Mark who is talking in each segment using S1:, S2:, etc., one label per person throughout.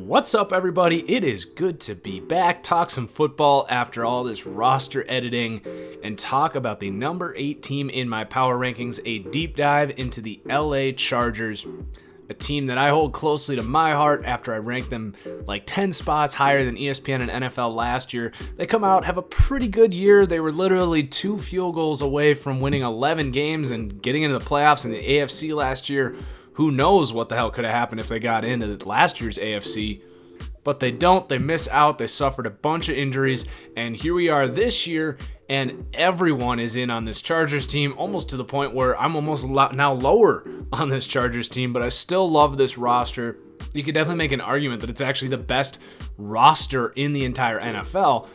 S1: What's up, everybody? It is good to be back, talk some football after all this roster editing, and talk about the number 8 team in my power rankings, a deep dive into the LA Chargers, a team that I hold closely to my heart after I ranked them like 10 spots higher than ESPN and NFL last year. They come out, have a pretty good year. They were literally 2 field goals away from winning 11 games and getting into the playoffs in the AFC last year. Who knows what the hell could have happened if they got into last year's AFC. But they don't. They miss out. They suffered a bunch of injuries. And here we are this year, and everyone is in on this Chargers team, almost to the point where I'm almost now lower on this Chargers team. But I still love this roster. You could definitely make an argument that it's actually the best roster in the entire NFL.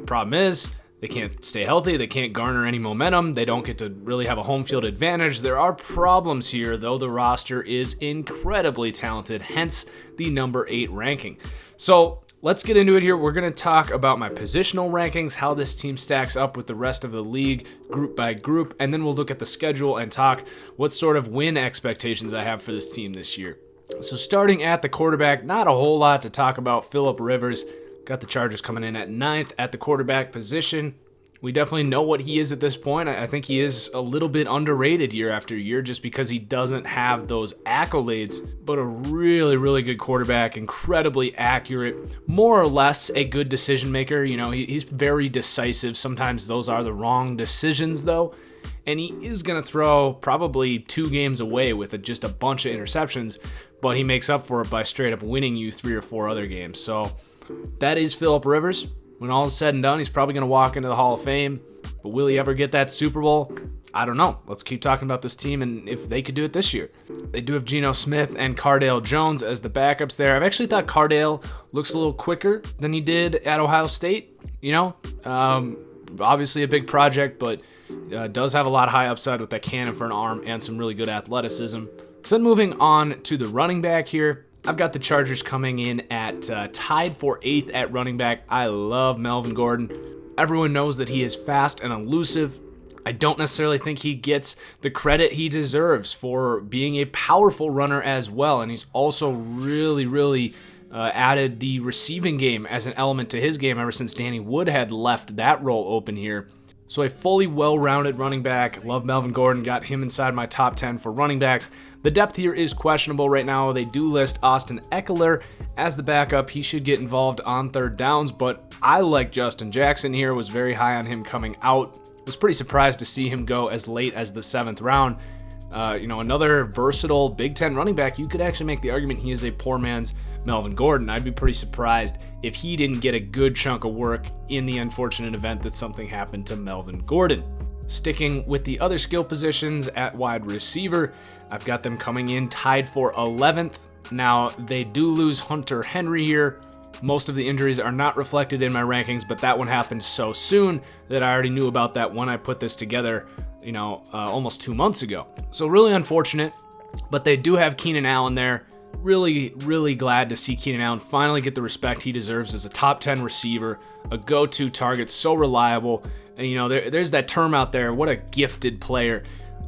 S1: Problem is, they can't stay healthy. They can't garner any momentum. They don't get to really have a home field advantage. There are problems here, though the roster is incredibly talented, hence the number 8 ranking. So let's get into it here. We're going to talk about my positional rankings, how this team stacks up with the rest of the league, group by group, and then we'll look at the schedule and talk what sort of win expectations I have for this team this year. So starting at the quarterback, not a whole lot to talk about. Phillip Rivers. Got the Chargers coming in at 9th at the quarterback position. We definitely know what he is at this point. I think he is a little bit underrated year after year just because he doesn't have those accolades, but a really, really good quarterback, incredibly accurate, more or less a good decision maker. You know, he's very decisive. Sometimes those are the wrong decisions, though. And he is going to throw probably 2 games away with just a bunch of interceptions, but he makes up for it by straight up winning you 3 or 4 other games. So that is Phillip Rivers. When all is said and done, he's probably going to walk into the Hall of Fame. But will he ever get that Super Bowl? I don't know. Let's keep talking about this team and if they could do it this year. They do have Geno Smith and Cardale Jones as the backups there. I've actually thought Cardale looks a little quicker than he did at Ohio State. You know, obviously a big project, but does have a lot of high upside with that cannon for an arm and some really good athleticism. So then moving on to the running back here. I've got the Chargers coming in at tied for 8th at running back. I love Melvin Gordon. Everyone knows that he is fast and elusive. I don't necessarily think he gets the credit he deserves for being a powerful runner as well. And he's also really added the receiving game as an element to his game ever since Danny Wood had left that role open here. So a fully well-rounded running back. Love Melvin Gordon. Got him inside my top 10 for running backs. The depth here is questionable right now. They do list Austin Eckler as the backup. He should get involved on third downs, but I like Justin Jackson here. Was very high on him coming out. Was pretty surprised to see him go as late as the 7th round. Another versatile Big Ten running back. You could actually make the argument he is a poor man's Melvin Gordon. I'd be pretty surprised if he didn't get a good chunk of work in the unfortunate event that something happened to Melvin Gordon. Sticking with the other skill positions at wide receiver, I've got them coming in tied for 11th. Now, they do lose Hunter Henry here. Most of the injuries are not reflected in my rankings, but that one happened so soon that I already knew about that when I put this together, almost 2 months ago. So really unfortunate, but they do have Keenan Allen there. Really glad to see Keenan Allen finally get the respect he deserves as a top 10 receiver, a go-to target, so reliable. And, there's that term out there, what a gifted player.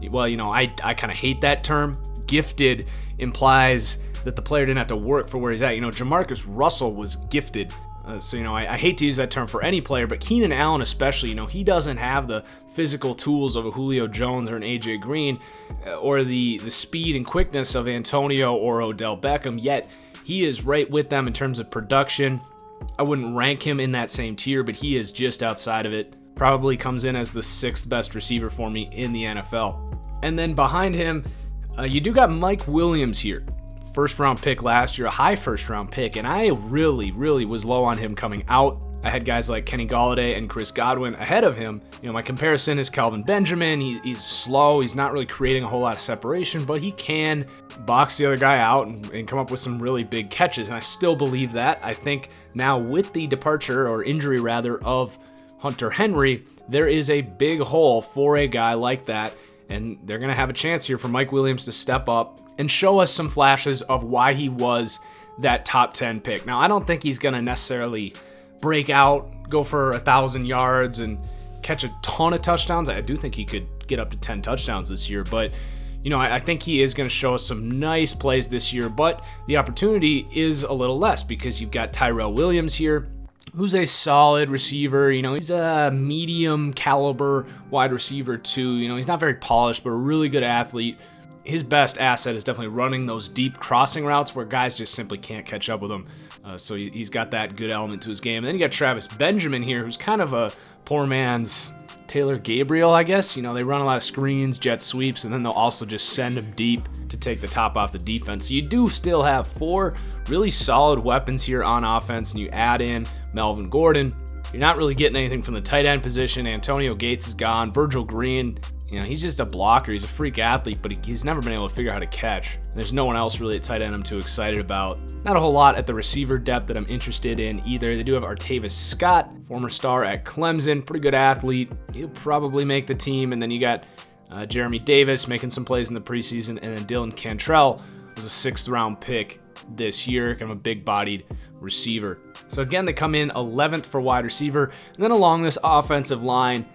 S1: Well, I kind of hate that term. Gifted implies that the player didn't have to work for where he's at. Jamarcus Russell was gifted. I hate to use that term for any player, but Keenan Allen especially, he doesn't have the physical tools of a Julio Jones or an AJ Green or the speed and quickness of Antonio or Odell Beckham, yet he is right with them in terms of production. I wouldn't rank him in that same tier, but he is just outside of it. Probably comes in as the 6th best receiver for me in the NFL. And then behind him, you do got Mike Williams here. First round pick last year, a high first round pick, and I really was low on him coming out. I had guys like Kenny Golladay and Chris Godwin ahead of him. My comparison is Kelvin Benjamin. He's slow. He's not really creating a whole lot of separation, but he can box the other guy out and come up with some really big catches, and I still believe that. I think now with the departure, or injury rather, of Hunter Henry, there is a big hole for a guy like that, and they're going to have a chance here for Mike Williams to step up and show us some flashes of why he was that top 10 pick. Now, I don't think he's going to necessarily break out, go for 1,000 yards, and catch a ton of touchdowns. I do think he could get up to 10 touchdowns this year, but I think he is going to show us some nice plays this year, but the opportunity is a little less because you've got Tyrell Williams here, who's a solid receiver. He's a medium caliber wide receiver too. He's not very polished, but a really good athlete. His best asset is definitely running those deep crossing routes where guys just simply can't catch up with him. So he's got that good element to his game. And then you got Travis Benjamin here, who's kind of a poor man's Taylor Gabriel, I guess. They run a lot of screens, jet sweeps, and then they'll also just send him deep to take the top off the defense. So you do still have 4 really solid weapons here on offense, and you add in Melvin Gordon. You're not really getting anything from the tight end position. Antonio Gates is gone. Virgil Green, he's just a blocker. He's a freak athlete, but he's never been able to figure out how to catch. There's no one else really at tight end I'm too excited about. Not a whole lot at the receiver depth that I'm interested in either. They do have Artavis Scott, former star at Clemson, pretty good athlete. He'll probably make the team. And then you got Jeremy Davis making some plays in the preseason, and then Dylan Cantrell was a 6th round pick this year, kind of a big-bodied receiver. So again, they come in 11th for wide receiver, and then along this offensive line,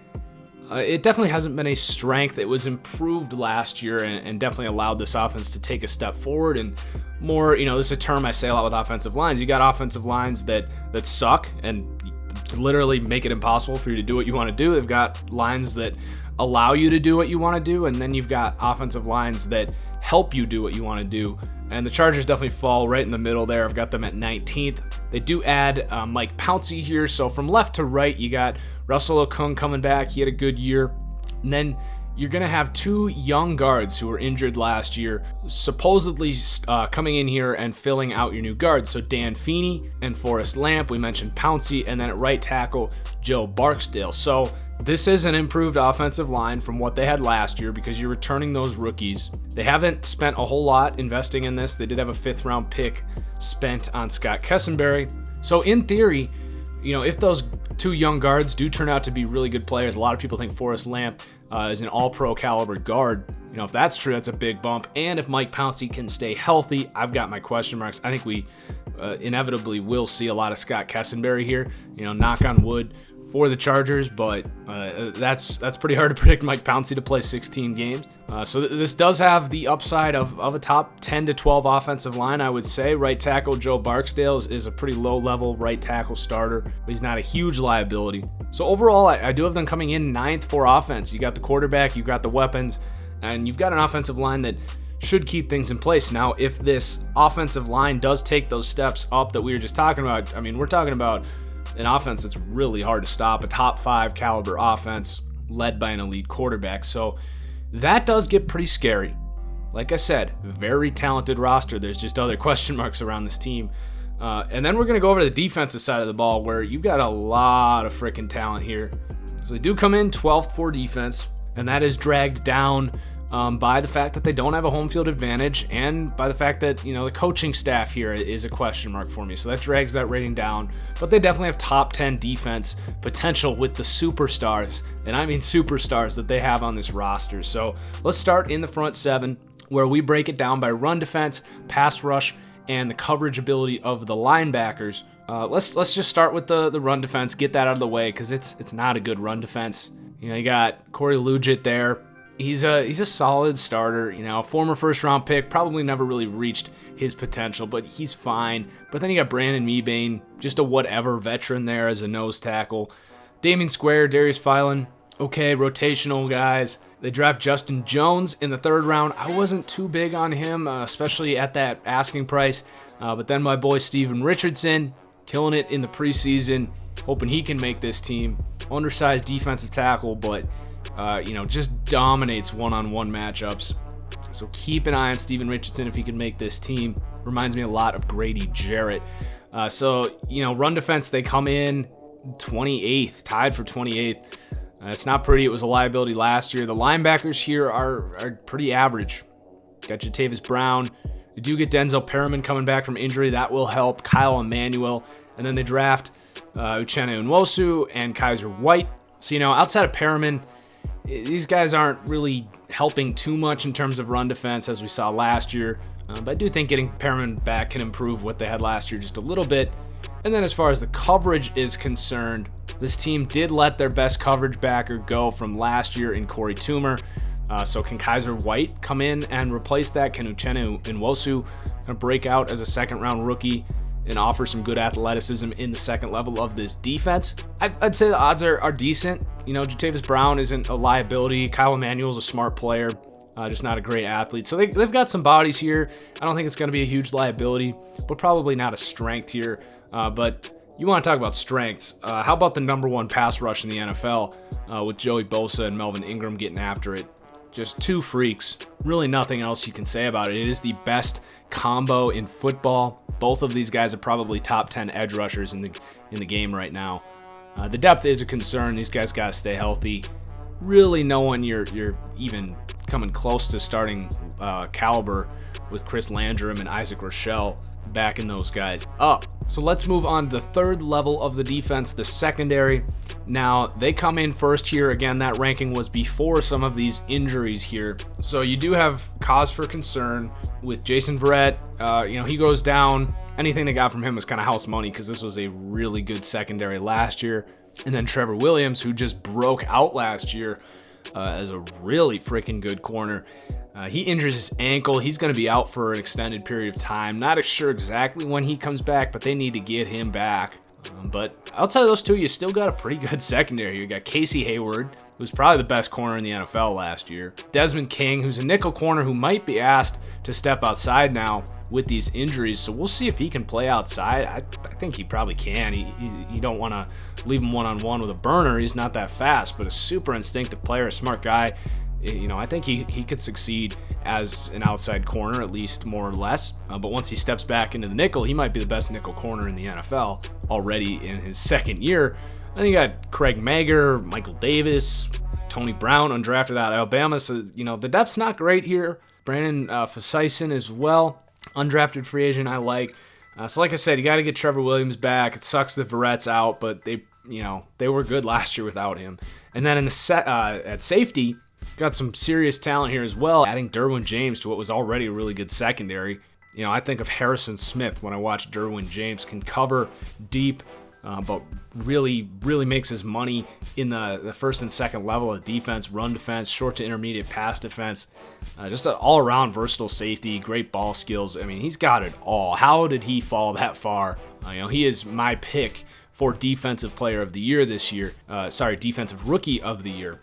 S1: it definitely hasn't been a strength. It was improved last year and definitely allowed this offense to take a step forward. And more, this is a term I say a lot with offensive lines. You got offensive lines that suck and literally make it impossible for you to do what you want to do. They've got lines that allow you to do what you want to do, and then you've got offensive lines that help you do what you want to do. And the Chargers definitely fall right in the middle there. I've got them at 19th. They do add Mike Pouncey here. So from left to right, you got Russell Okung coming back. He had a good year. And then you're going to have 2 young guards who were injured last year, supposedly coming in here and filling out your new guards. So Dan Feeney and Forrest Lamp. We mentioned Pouncey. And then at right tackle, Joe Barksdale. So this is an improved offensive line from what they had last year because you're returning those rookies. They haven't spent a whole lot investing in this. They did have a 5th round pick spent on Scott Kessenberry. So in theory, if those 2 young guards do turn out to be really good players, a lot of people think Forrest Lamp is an all-pro caliber guard. If that's true, that's a big bump. And if Mike Pouncey can stay healthy, I've got my question marks. I think we inevitably will see a lot of Scott Kessenberry here. Knock on wood for the Chargers, but that's pretty hard to predict Mike Pouncey to play 16 games. So this does have the upside of a top 10 to 12 offensive line, I would say. Right tackle Joe Barksdale is a pretty low-level right tackle starter, but he's not a huge liability. So overall, I do have them coming in 9th for offense. You got the quarterback, you've got the weapons, and you've got an offensive line that should keep things in place. Now, if this offensive line does take those steps up that we were just talking about, we're talking about an offense that's really hard to stop, a top 5 caliber offense led by an elite quarterback. So that does get pretty scary. Like I said, very talented roster. There's just other question marks around this team. And then we're going to go over to the defensive side of the ball where you've got a lot of freaking talent here. So they do come in 12th for defense, and that is dragged down by the fact that they don't have a home field advantage and by the fact that, the coaching staff here is a question mark for me. So that drags that rating down. But they definitely have top 10 defense potential with the superstars, and I mean superstars that they have on this roster. So let's start in the front 7 where we break it down by run defense, pass rush, and the coverage ability of the linebackers. Let's just start with the run defense, get that out of the way because it's not a good run defense. You got Corey Lugit there. He's a solid starter, former 1st round pick, probably never really reached his potential, but he's fine. But then you got Brandon Mebane, just a whatever veteran there as a nose tackle. Damian Square, Darius Philon, okay, rotational guys. They draft Justin Jones in the 3rd round. I wasn't too big on him, especially at that asking price. But then my boy Steven Richardson, killing it in the preseason, hoping he can make this team. Undersized defensive tackle, but just dominates one-on-one matchups. So keep an eye on Steven Richardson if he can make this team. Reminds me a lot of Grady Jarrett. Run defense, they come in 28th, tied for 28th. It's not pretty. It was a liability last year. The linebackers here are pretty average. Got Jatavis Brown. They do get Denzel Perriman coming back from injury. That will help. Kyle Emmanuel. And then they draft Uchenna Nwosu and Kaiser White. So, outside of Perriman, these guys aren't really helping too much in terms of run defense as we saw last year. But I do think getting Perriman back can improve what they had last year just a little bit. And then as far as the coverage is concerned, this team did let their best coverage backer go from last year in Corey Toomer. So can Kaiser White come in and replace that? Can Uchenna Nwosu kind of break out as a second-round rookie and offer some good athleticism in the second level of this defense? I'd say the odds are decent. Jatavis Brown isn't a liability. Kyle Emanuel's a smart player, just not a great athlete. So they've got some bodies here. I don't think it's going to be a huge liability, but probably not a strength here. But you want to talk about strengths. How about the number one pass rush in the NFL with Joey Bosa and Melvin Ingram getting after it? Just two freaks. Really nothing else you can say about it. It is the best combo in football. Both of these guys are probably top 10 edge rushers in the game right now. The depth is a concern. These guys got to stay healthy. Really no one you're even coming close to starting caliber with Chris Landrum and Isaac Rochelle backing those guys up. So let's move on to the third level of the defense, the secondary. Now, they come in first here. Again, that ranking was before some of these injuries here. So you do have cause for concern with Jason Verrett. He goes down. Anything they got from him was kind of house money because this was a really good secondary last year. And then Trevor Williams, who just broke out last year as a really freaking good corner. He injures his ankle. He's going to be out for an extended period of time. Not sure exactly when he comes back, but they need to get him back. But outside of those two, you still got a pretty good secondary. You got Casey Hayward, who's probably the best corner in the NFL last year. Desmond King, who's a nickel corner who might be asked to step outside now with these injuries. So we'll see if he can play outside. I think he probably can. You don't want to leave him one-on-one with a burner. He's not that fast, but a super instinctive player, a smart guy. I think he could succeed as an outside corner, at least more or less. But once he steps back into the nickel, he might be the best nickel corner in the NFL already in his second year. Then you got Craig Mager, Michael Davis, Tony Brown, undrafted out of Alabama. So, the depth's not great here. Brandon Fasison as well, undrafted free agent I like. So like I said, you got to get Trevor Williams back. It sucks that Verrett's out, but they were good last year without him. And then in the at safety, got some serious talent here as well, adding Derwin James to what was already a really good secondary. I think of Harrison Smith when I watch Derwin James. Can cover deep, but really makes his money in the first and second level of defense, run defense, short to intermediate pass defense. Just an all-around versatile safety, great ball skills. I mean, he's got it all. How did he fall that far? He is my pick for Defensive Player of the Year this year. Defensive Rookie of the Year.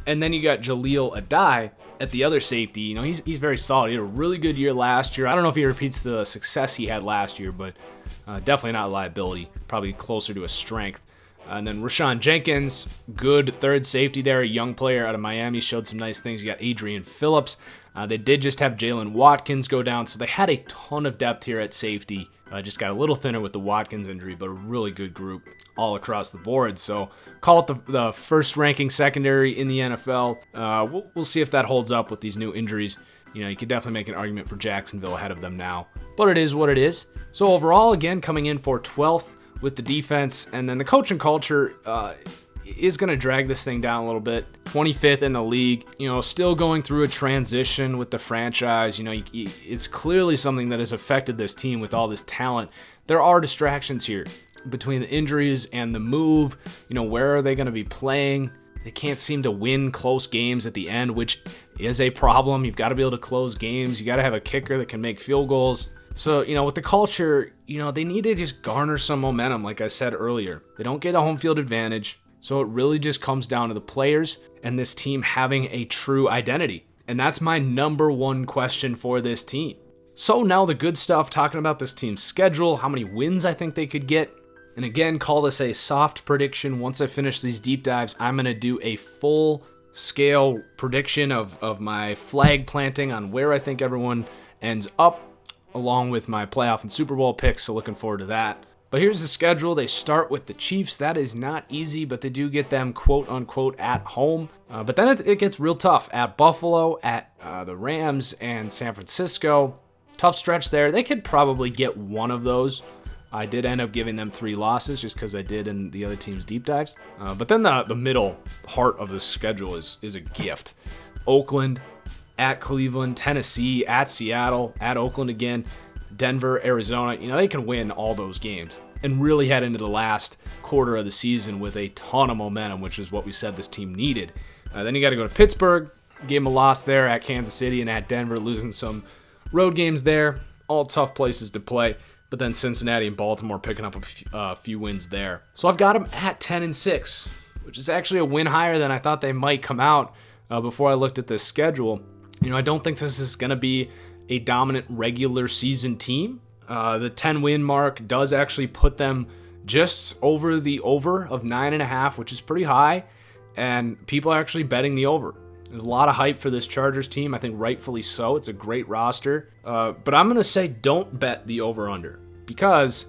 S1: And then you got Jaleel Adai at the other safety. He's very solid. He had a really good year last year. I don't know if he repeats the success he had last year, but definitely not a liability. Probably closer to a strength. And then Rashawn Jenkins, good third safety there, a young player out of Miami, showed some nice things. You got Adrian Phillips. They did just have Jalen Watkins go down, so they had a ton of depth here at safety. Just got a little thinner with the Watkins injury, but a really good group all across the board. So call it the first ranking secondary in the NFL. We'll see if that holds up with these new injuries. You could definitely make an argument for Jacksonville ahead of them now, but it is what it is. So overall, again, coming in for 12th with the defense, and then the coaching culture is going to drag this thing down a little bit. 25th in the league, still going through a transition with the franchise. It's clearly something that has affected this team with all this talent. There are distractions here between the injuries and the move. Where are they going to be playing? They can't seem to win close games at the end, which is a problem. You've got to be able to close games. You got to have a kicker that can make field goals. So, with the culture, they need to just garner some momentum, like I said earlier. They don't get a home field advantage. So it really just comes down to the players and this team having a true identity. And that's my number one question for this team. So now the good stuff, talking about this team's schedule, how many wins I think they could get. And again, call this a soft prediction. Once I finish these deep dives, I'm going to do a full scale prediction of my flag planting on where I think everyone ends up, along with my playoff and Super Bowl picks. So looking forward to that. But here's the schedule. They start with the Chiefs. That is not easy, but they do get them quote unquote at home. But then it gets real tough at Buffalo, at the Rams, and San Francisco. Tough stretch there. They could probably get one of those. I did end up giving them 3 losses just because I did in the other team's deep dives. But then the middle part of the schedule is a gift. Oakland, at Cleveland, Tennessee, at Seattle, at Oakland again, Denver, Arizona. They can win all those games and really head into the last quarter of the season with a ton of momentum, which is what we said this team needed. Then you got to go to Pittsburgh, Gave them a loss there at Kansas City and at Denver, losing some road games there. All tough places to play. But then Cincinnati and Baltimore picking up a few wins there. So I've got them at 10-6, which is actually a win higher than I thought they might come out before I looked at this schedule. I don't think this is going to be a dominant regular season team. The 10-win mark does actually put them just over the over of 9.5, which is pretty high, and people are actually betting the over. There's a lot of hype for this Chargers team. I think rightfully so. It's a great roster. But I'm going to say don't bet the over-under, because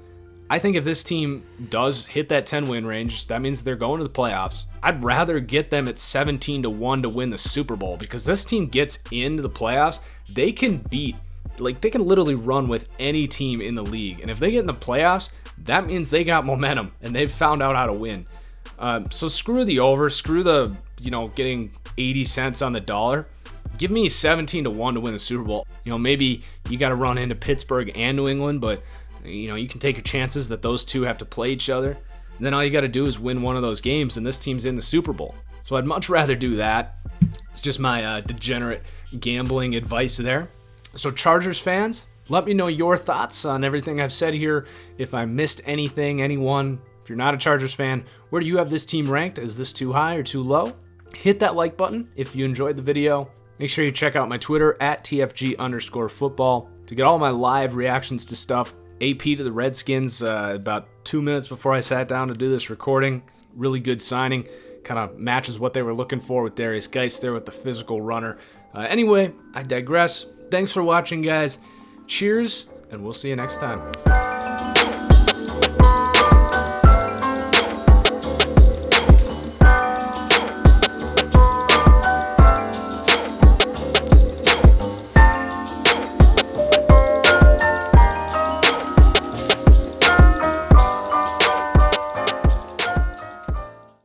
S1: I think if this team does hit that 10-win range, that means they're going to the playoffs. I'd rather get them at 17-1 to win the Super Bowl, because this team gets into the playoffs, they can literally run with any team in the league. And if they get in the playoffs, that means they got momentum and they've found out how to win. So screw the over, screw the, getting 80 cents on the dollar. Give me 17-1 to win the Super Bowl. Maybe you got to run into Pittsburgh and New England, but you can take your chances that those two have to play each other. And then all you got to do is win one of those games, and this team's in the Super Bowl. So I'd much rather do that. It's just my degenerate gambling advice there. So Chargers fans, let me know your thoughts on everything I've said here. If I missed anything, anyone, if you're not a Chargers fan, where do you have this team ranked? Is this too high or too low? Hit that like button if you enjoyed the video. Make sure you check out my Twitter at TFG_football to get all my live reactions to stuff. AP to the Redskins about 2 minutes before I sat down to do this recording. Really good signing. Kind of matches what they were looking for with Darius Geist there with the physical runner. Anyway, I digress. Thanks for watching, guys. Cheers, and we'll see you next time.